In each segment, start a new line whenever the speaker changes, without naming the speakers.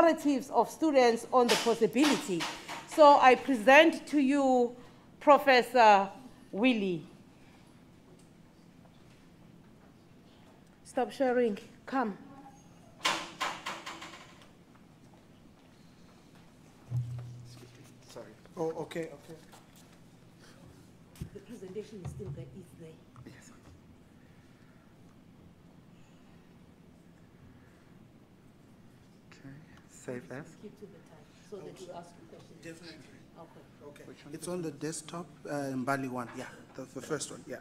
narratives of students on the possibility. So I present to you Professor Willie. Stop sharing, come.
Sorry. Oh, okay.
The presentation is still there,
Yes. Okay, save as.
Keep to the time so that you ask questions.
Definitely.
Okay.
Okay. It's on the desktop, MBALI one. Yeah, the first one. Yeah.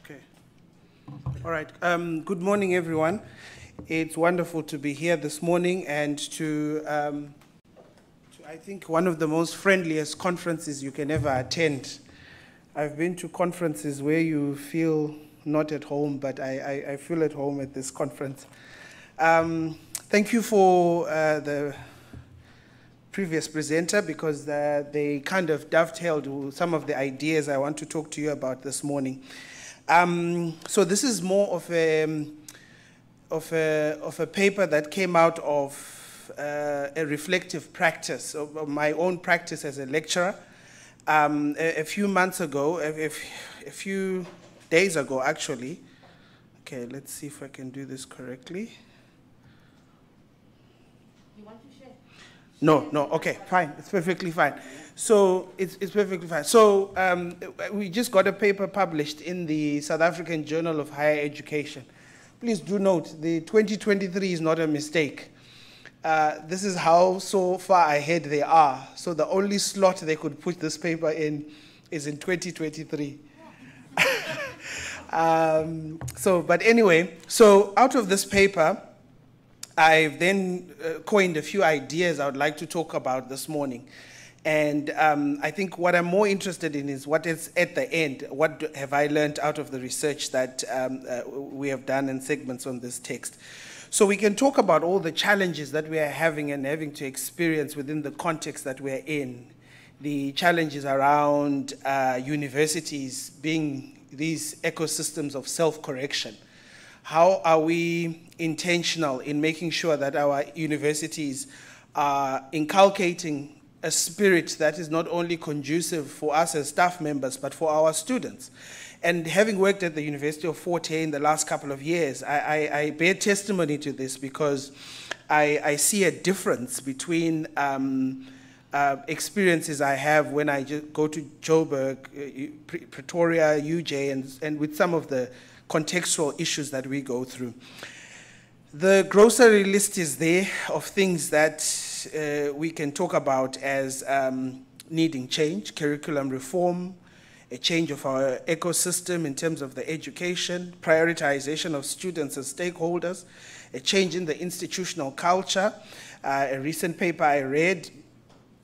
Okay. All right. Good morning, everyone. It's wonderful to be here this morning and to I think, one of the most friendliest conferences you can ever attend. I've been to conferences where you feel not at home, but I feel at home at this conference. Thank you for the previous presenter, because they kind of dovetailed with some of the ideas I want to talk to you about this morning. So this is more of a paper that came out of a reflective practice, of my own practice as a lecturer. A few months ago, a few days ago actually. Okay, let's see if I can do this correctly.
You want to share?
No, okay, fine, it's perfectly fine. So, it's perfectly fine. So, we just got a paper published in the South African Journal of Higher Education. Please do note, the 2023 is not a mistake. This is how so far ahead they are. So the only slot they could put this paper in is in 2023. But anyway, so out of this paper, I've then coined a few ideas I would like to talk about this morning. And I think what I'm more interested in is what is at the end. What have I learned out of the research that we have done in segments on this text? So we can talk about all the challenges that we are having and having to experience within the context that we're in. The challenges around universities being these ecosystems of self-correction. How are we intentional in making sure that our universities are inculcating a spirit that is not only conducive for us as staff members, but for our students? And having worked at the University of Fort Hare in the last couple of years, I bear testimony to this, because I see a difference between experiences I have when I just go to Joburg, Pretoria, UJ, and with some of the contextual issues that we go through. The grocery list is there of things that we can talk about as needing change: curriculum reform, a change of our ecosystem in terms of the education, prioritization of students as stakeholders, a change in the institutional culture. A recent paper I read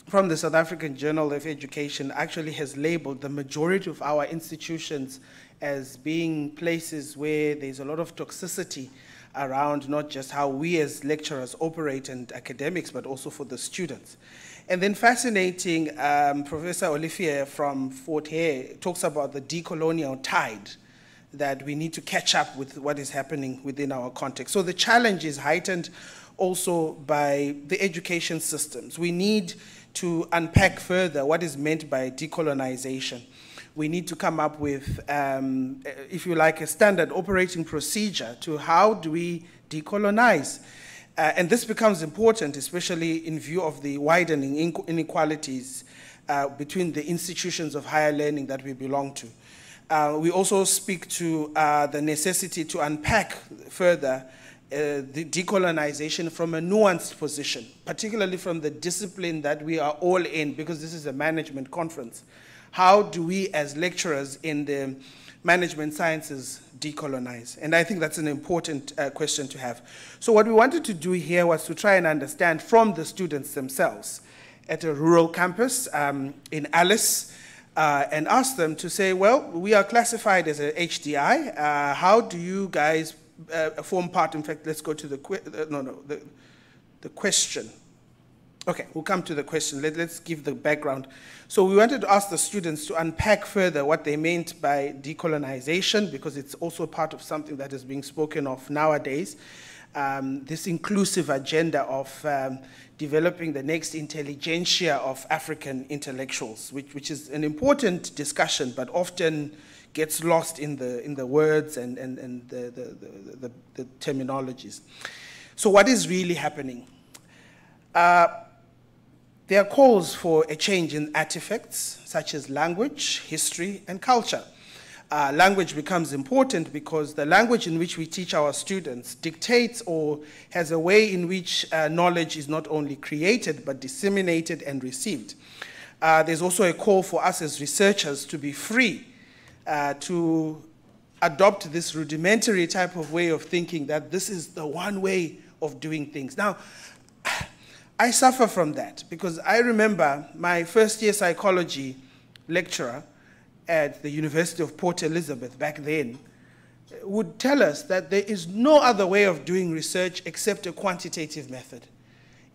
from the South African Journal of Education actually has labeled the majority of our institutions as being places where there's a lot of toxicity around not just how we as lecturers operate and academics, but also for the students. And then fascinating, Professor Olivier from Fort Hare talks about the decolonial tide, that we need to catch up with what is happening within our context. So the challenge is heightened also by the education systems. We need to unpack further what is meant by decolonization. We need to come up with, if you like, a standard operating procedure to how do we decolonize. And this becomes important, especially in view of the widening inequalities between the institutions of higher learning that we belong to. We also speak to the necessity to unpack further the decolonization from a nuanced position, particularly from the discipline that we are all in, because this is a management conference. How do we as lecturers in the management sciences decolonize? And I think that's an important question to have. So what we wanted to do here was to try and understand from the students themselves at a rural campus in Alice, and ask them to say, well, we are classified as a HDI. How do you guys form part? In fact, let's go to the question. Okay, we'll come to the question. Let's give the background. So we wanted to ask the students to unpack further what they meant by decolonization, because it's also part of something that is being spoken of nowadays. This inclusive agenda of developing the next intelligentsia of African intellectuals, which is an important discussion, but often gets lost in the words and the terminologies. So what is really happening? There are calls for a change in artifacts, such as language, history, and culture. Language becomes important because the language in which we teach our students dictates or has a way in which knowledge is not only created, but disseminated and received. There's also a call for us as researchers to be free to adopt this rudimentary type of way of thinking that this is the one way of doing things. Now, I suffer from that because I remember my first year psychology lecturer at the University of Port Elizabeth back then would tell us that there is no other way of doing research except a quantitative method.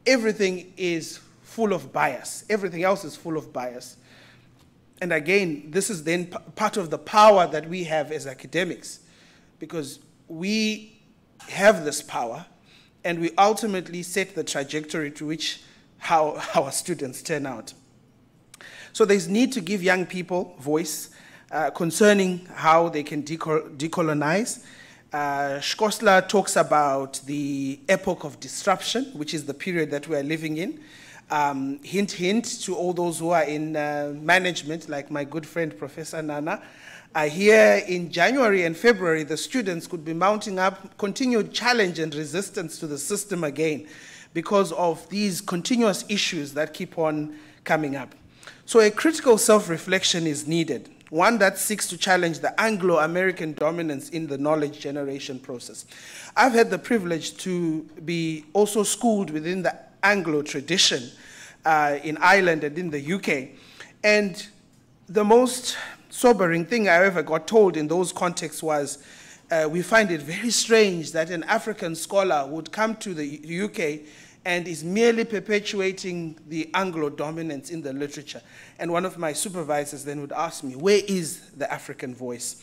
Everything is full of bias. Everything else is full of bias. And again, this is then part of the power that we have as academics, because we have this power and we ultimately set the trajectory to which how our students turn out. So there's need to give young people voice concerning how they can decolonize. Shkosla talks about the epoch of disruption, which is the period that we are living in. Hint, hint to all those who are in management, like my good friend, Professor Nana. Here in January and February, the students could be mounting up continued challenge and resistance to the system again because of these continuous issues that keep on coming up. So a critical self-reflection is needed, one that seeks to challenge the Anglo-American dominance in the knowledge generation process. I've had the privilege to be also schooled within the Anglo tradition in Ireland and in the UK. And the most sobering thing I ever got told in those contexts was, we find it very strange that an African scholar would come to the UK and is merely perpetuating the Anglo dominance in the literature. And one of my supervisors then would ask me, where is the African voice?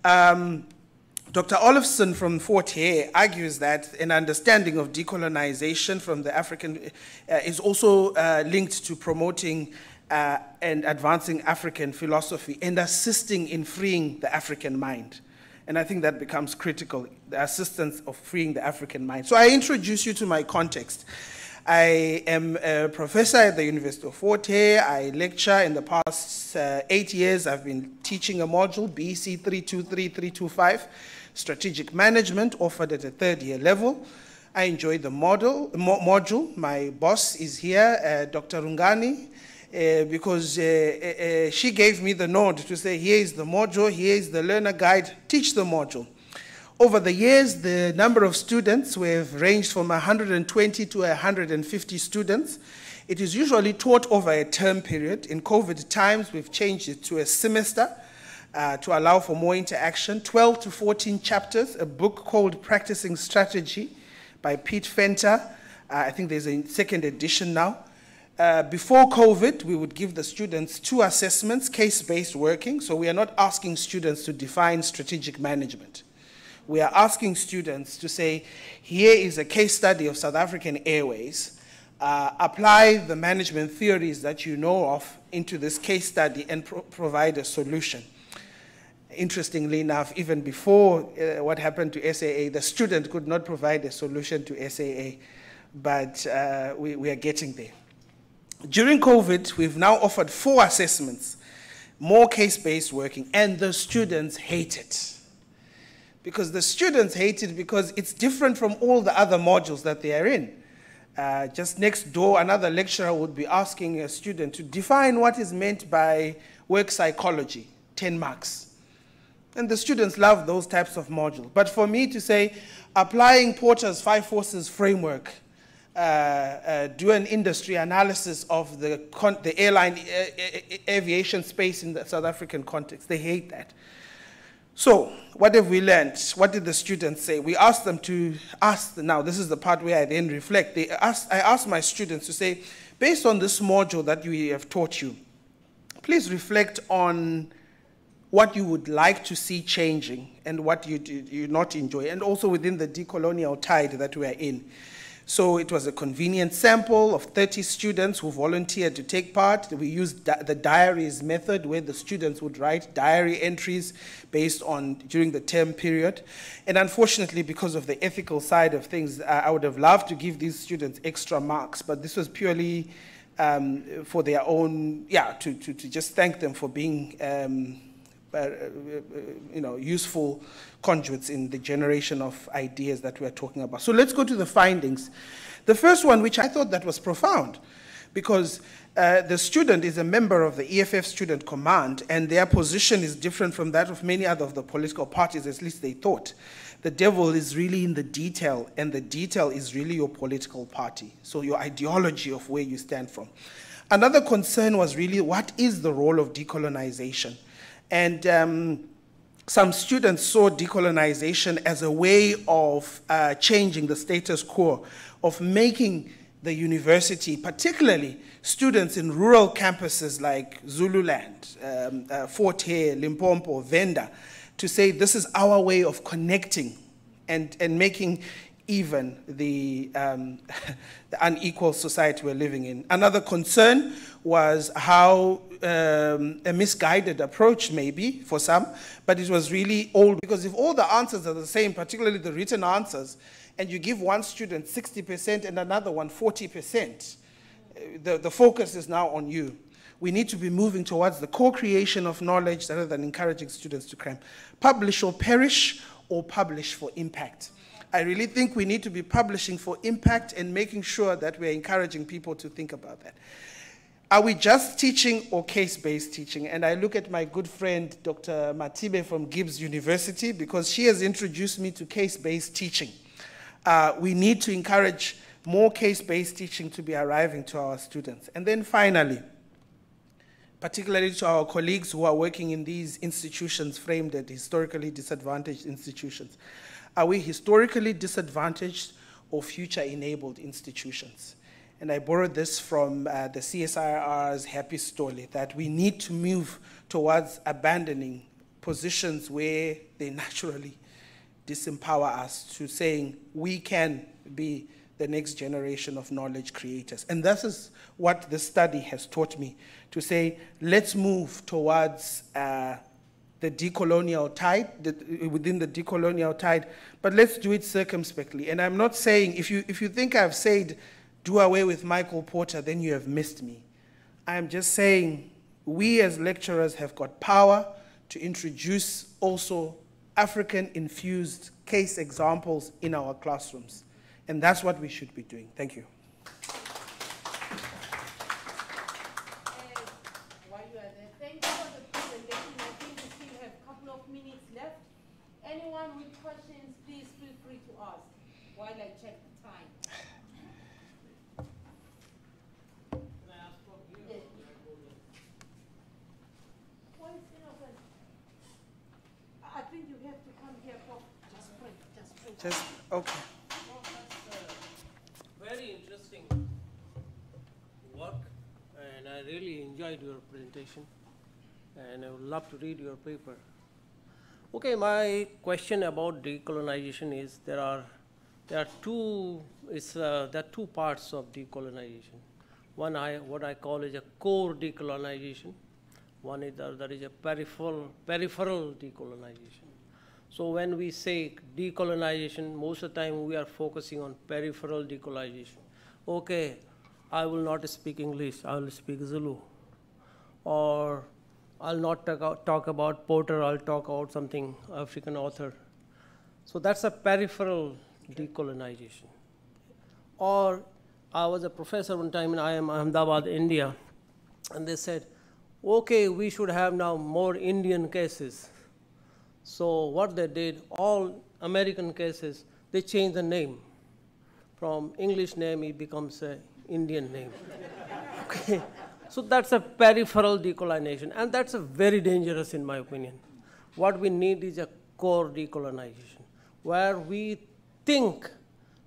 Dr. Olofsson from Fort Hare argues that an understanding of decolonization from the African is also linked to promoting and advancing African philosophy and assisting in freeing the African mind. And I think that becomes critical, the assistance of freeing the African mind. So I introduce you to my context. I am a professor at the University of Fort Hare. I lecture. In the past 8 years, I've been teaching a module, BC 323-325, Strategic Management, offered at a third-year level. I enjoy the module. My boss is here, Dr. Rungani, because she gave me the nod to say, here is the module, here is the learner guide, teach the module. Over the years, the number of students have ranged from 120 to 150 students. It is usually taught over a term period. In COVID times, we've changed it to a semester to allow for more interaction. 12 to 14 chapters, a book called Practicing Strategy by Pete Fenter. I think there's a second edition now. Before COVID, we would give the students 2 assessments, case-based working. So we are not asking students to define strategic management. We are asking students to say, here is a case study of South African Airways. Apply the management theories that you know of into this case study and provide a solution. Interestingly enough, even before what happened to SAA, the student could not provide a solution to SAA, but we are getting there. During COVID, we've now offered 4 assessments, more case-based working, and the students hate it. Because the students hate it because it's different from all the other modules that they are in. Just next door, another lecturer would be asking a student to define what is meant by work psychology, 10 marks. And the students love those types of modules. But for me to say, applying Porter's 5 forces framework, do an industry analysis of the airline aviation space in the South African context, they hate that. So, what have we learned? What did the students say? We asked them to ask, now this is the part where I then reflect. I asked my students to say, based on this module that we have taught you, please reflect on what you would like to see changing and what you not enjoy, and also within the decolonial tide that we are in. So it was a convenient sample of 30 students who volunteered to take part. We used the diaries method, where the students would write diary entries based on during the term period. And unfortunately, because of the ethical side of things, I would have loved to give these students extra marks, but this was purely for their own, to just thank them for being useful conduits in the generation of ideas that we are talking about. So let's go to the findings. The first one, which I thought that was profound, because the student is a member of the EFF Student Command, and their position is different from that of many other of the political parties, at least they thought. The devil is really in the detail, and the detail is really your political party, so your ideology of where you stand from. Another concern was really, what is the role of decolonization? And some students saw decolonization as a way of changing the status quo, of making the university, particularly students in rural campuses like Zululand, Fort Hare, Limpopo, Venda, to say this is our way of connecting and making even the unequal society we're living in. Another concern was how a misguided approach maybe for some, but it was really old, because if all the answers are the same, particularly the written answers, and you give one student 60% and another one 40%, the focus is now on you. We need to be moving towards the co-creation of knowledge rather than encouraging students to cram. Publish or perish, or publish for impact. I really think we need to be publishing for impact and making sure that we're encouraging people to think about that. Are we just teaching or case-based teaching? And I look at my good friend, Dr. Matibe from Gibbs University, because she has introduced me to case-based teaching. We need to encourage more case-based teaching to be arriving to our students. And then finally, particularly to our colleagues who are working in these institutions framed as historically disadvantaged institutions, are we historically disadvantaged or future-enabled institutions? And I borrowed this from the CSIR's Happy Story, that we need to move towards abandoning positions where they naturally disempower us, to saying we can be the next generation of knowledge creators. And this is what the study has taught me, to say, let's move towards the decolonial tide, within the decolonial tide, but let's do it circumspectly. And I'm not saying, if you think I've said, do away with Michael Porter, then you have missed me. I'm just saying, we as lecturers have got power to introduce also African-infused case examples in our classrooms. And that's what we should be doing. Thank you.
While you are there, thank you for the presentation. I think we still have a couple of minutes left. Anyone with questions, please feel free to ask while I check the time.
Can I ask from here?
Yes.
Or can I go there?
Well, I think you have to come here for just pray.
Just, okay.
Well, that's very interesting work, and I really enjoyed your presentation, and I would love to read your paper. Okay, my question about decolonization is there are two parts of decolonization. One what I call is a core decolonization. One is there is a peripheral decolonization. So when we say decolonization, most of the time we are focusing on peripheral decolonization. Okay, I will not speak English, I will speak Zulu. Or I'll not talk about Porter, I'll talk about something African author. So that's a peripheral decolonization. Or I was a professor one time in IIM Ahmedabad, India, and they said, okay, we should have now more Indian cases. So what they did, all American cases, they changed the name. From English name, it becomes an Indian name. Okay. So that's a peripheral decolonization, and that's a very dangerous in my opinion. what we need is a core decolonization, where we think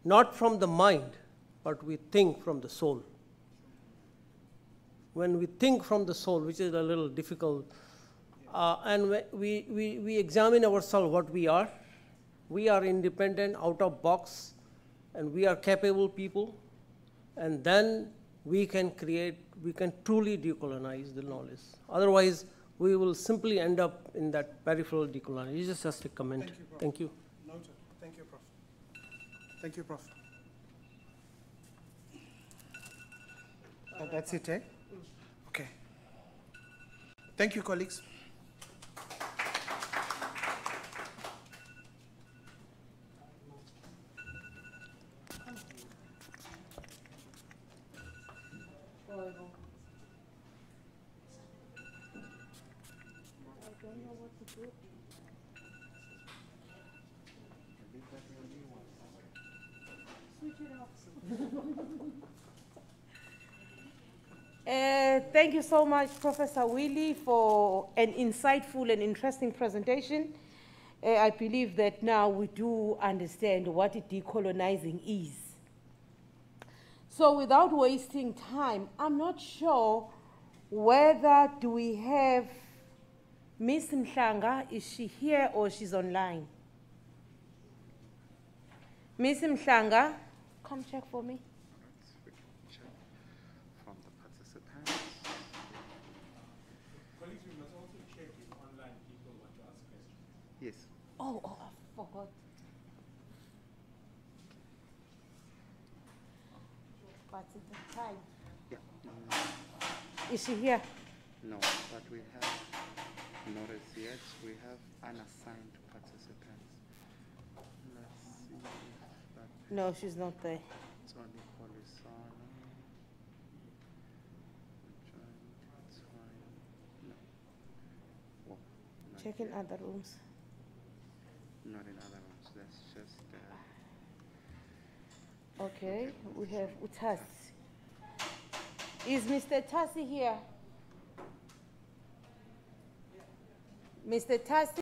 not from the mind, but we think from the soul. When we think from the soul, which is a little difficult, and we examine ourselves what we are independent, out of box, and we are capable people, and then we can truly decolonize the knowledge. Otherwise, we will simply end up in that peripheral decolonization. It's just a comment.
Thank you, Prof. Thank you. Noted. Thank you, Prof. Thank you, Prof. That's it, eh? Okay. Thank you, colleagues.
Thank you so much, Professor Willie, for an insightful and interesting presentation. I believe that now we do understand what decolonizing is. So without wasting time, I'm not sure whether do we have Miss Mhlanga, is she here or she's online? Miss Mhlanga, come check for me.
From the participants.
Colleagues, we must also check if online people want to ask questions.
Yes.
Oh, I forgot. What's the time?
Yeah.
Is she here?
No, but we have not as yet. We have unassigned participants. Let's see if that
No, she's not there.
it's only Polisano. It's fine. No. Well, not
Check in
yet.
other rooms.
Not in other rooms. That's just
Okay, we have Utas. Is Mr. Tasi here? Mr. Tasi?